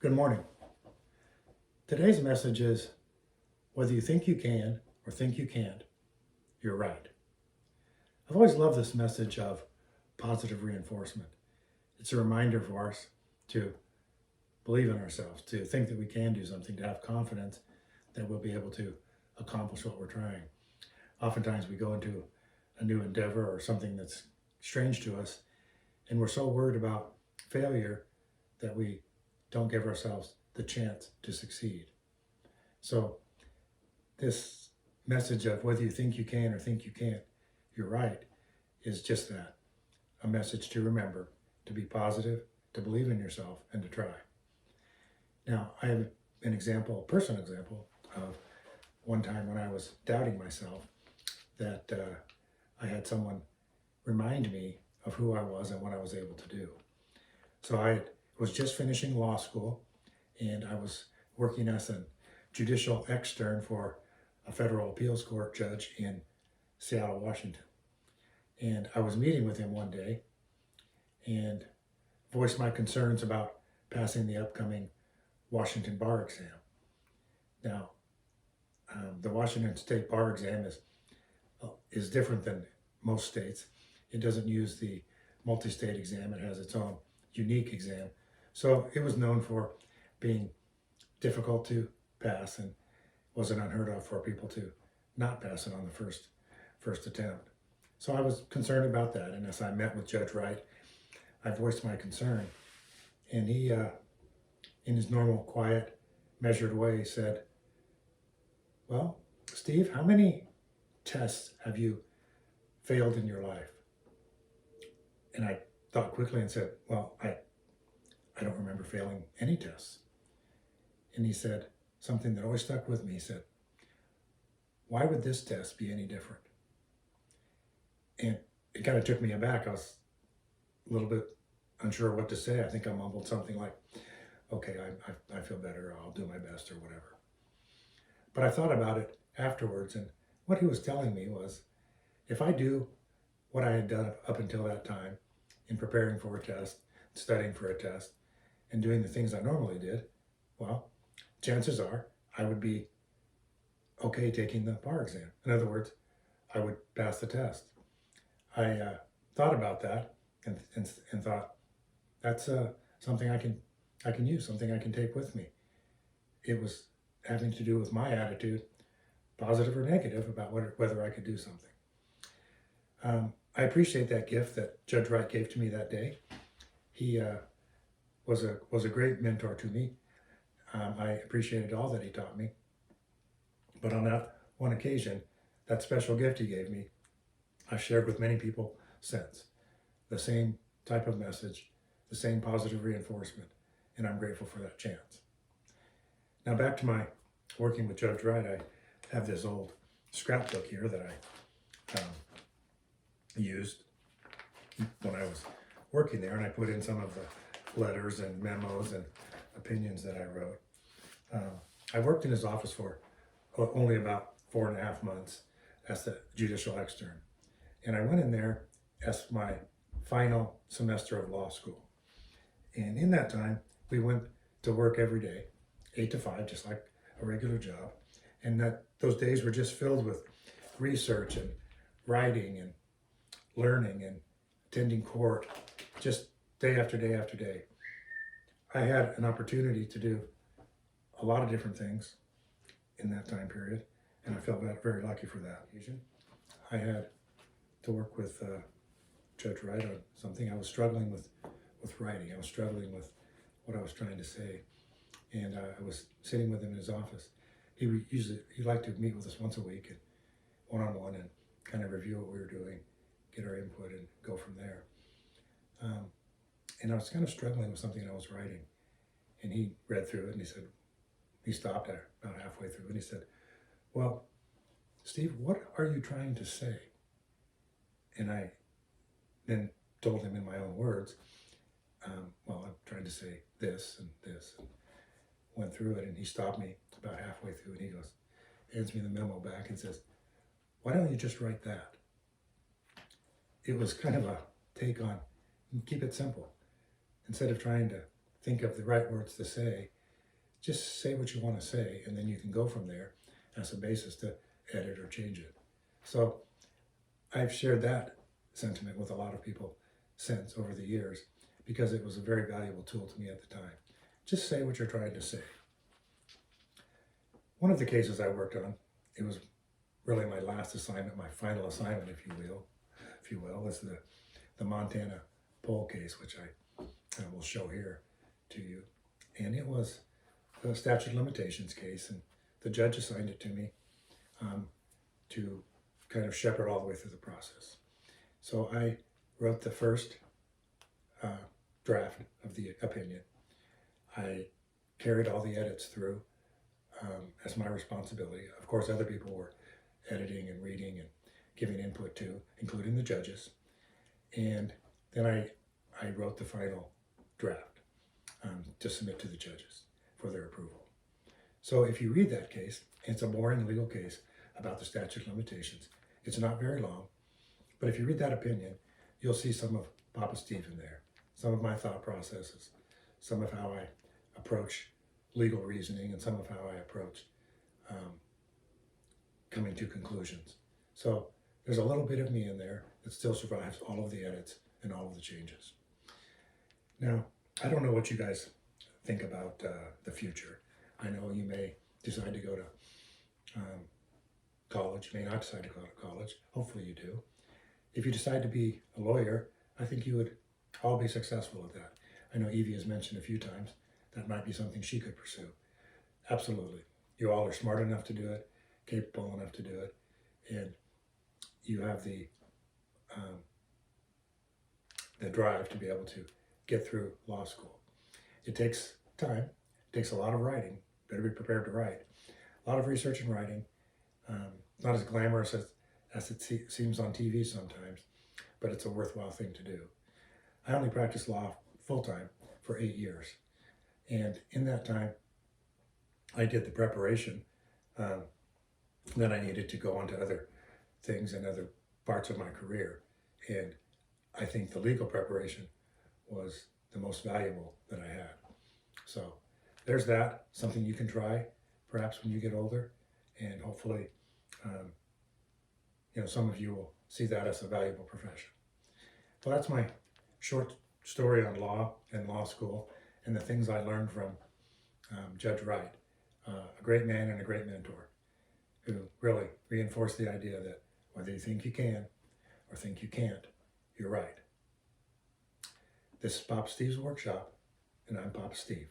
Good morning. Today's message is whether you think you can or think you can't, you're right. I've always loved this message of positive reinforcement. It's a reminder for us to believe in ourselves, to think that we can do something, to have confidence that we'll be able to accomplish what we're trying. Oftentimes we go into a new endeavor or something that's strange to us, and we're so worried about failure that we don't give ourselves the chance to succeed. So this message of whether you think you can or think you can't, you're right, is just that, a message to remember, to be positive, to believe in yourself, and to try. Now, I have an example, a personal example of one time when I was doubting myself that I had someone remind me of who I was and what I was able to do. So I was just finishing law school, and I was working as a judicial extern for a federal appeals court judge in Seattle, Washington. And I was meeting with him one day and voiced my concerns about passing the upcoming Washington bar exam. Now, the Washington State bar exam is different than most states. It doesn't use the multi-state exam. It has its own unique exam. So it was known for being difficult to pass, and wasn't unheard of for people to not pass it on the first attempt. So I was concerned about that, and as I met with Judge Wright, I voiced my concern, and he, in his normal, quiet, measured way, said, "Well, Steve, how many tests have you failed in your life?" And I thought quickly and said, "Well, I don't remember failing any tests." And he said something that always stuck with me. He said, "Why would this test be any different?" And it kind of took me aback. I was a little bit unsure what to say. I think I mumbled something like, "Okay, I feel better. I'll do my best," or whatever. But I thought about it afterwards, and what he was telling me was, if I do what I had done up until that time in preparing for a test, studying for a test, and doing the things I normally did, well, chances are I would be okay taking the bar exam. In other words, I would pass the test. I thought about that and thought, that's something I can use, something I can take with me. It was having to do with my attitude, positive or negative, about whether I could do something. I appreciate that gift that Judge Wright gave to me that day. He was a great mentor to me. I appreciated all that he taught me. But on that one occasion, that special gift he gave me, I've shared with many people since. The same type of message, the same positive reinforcement, and I'm grateful for that chance. Now back to my working with Judge Wright, I have this old scrapbook here that I used when I was working there, and I put in some of the letters and memos and opinions that I wrote. I worked in his office for only about 4.5 months as the judicial extern. And I went in there as my final semester of law school. And in that time, we went to work every day, 8 to 5, just like a regular job. And those days were just filled with research and writing and learning and attending court, just day after day after day. I had an opportunity to do a lot of different things in that time period, and I felt very lucky for that. I had to work with Judge Wright on something. I was struggling with writing. I was struggling with what I was trying to say, and I was sitting with him in his office. He liked to meet with us once a week, and one-on-one, and kind of review what we were doing, get our input, and go from there. And I was kind of struggling with something I was writing, and he read through it, and he stopped about halfway through, and he said, "Well, Steve, what are you trying to say?" And I then told him in my own words, "Well, I'm trying to say this and this," and went through it, and he stopped me about halfway through, and he hands me the memo back and says, "Why don't you just write that?" It was kind of a take on, keep it simple. Instead of trying to think of the right words to say, just say what you want to say, and then you can go from there as a basis to edit or change it. So I've shared that sentiment with a lot of people since over the years because it was a very valuable tool to me at the time. Just say what you're trying to say. One of the cases I worked on, it was really my last assignment, my final assignment, if you will, was the Montana poll case, which I will show here to you. And it was a statute of limitations case, and the judge assigned it to me to kind of shepherd all the way through the process. So I wrote the first draft of the opinion. I carried all the edits through as my responsibility. Of course, other people were editing and reading and giving input too, including the judges. And then I wrote the final draft to submit to the judges for their approval. So if you read that case, it's a boring legal case about the statute of limitations. It's not very long, but if you read that opinion, you'll see some of Papa Steve in there, some of my thought processes, some of how I approach legal reasoning, and some of how I approach coming to conclusions. So there's a little bit of me in there that still survives all of the edits and all of the changes. Now, I don't know what you guys think about the future. I know you may decide to go to college, you may not decide to go to college. Hopefully you do. If you decide to be a lawyer, I think you would all be successful at that. I know Evie has mentioned a few times that might be something she could pursue. Absolutely. You all are smart enough to do it, capable enough to do it, and you have the drive to be able to get through law school. It takes time. It takes a lot of writing. Better be prepared to write. A lot of research and writing. Not as glamorous as it seems on TV sometimes, but it's a worthwhile thing to do. I only practiced law full-time for 8 years. And in that time, I did the preparation that I needed to go on to other things and other parts of my career. And I think the legal preparation was the most valuable that I had. So there's that, something you can try perhaps when you get older, and hopefully some of you will see that as a valuable profession. Well, that's my short story on law and law school and the things I learned from Judge Wright, a great man and a great mentor who really reinforced the idea that whether you think you can or think you can't, you're right. This is Papa Steve's Workshop, and I'm Papa Steve.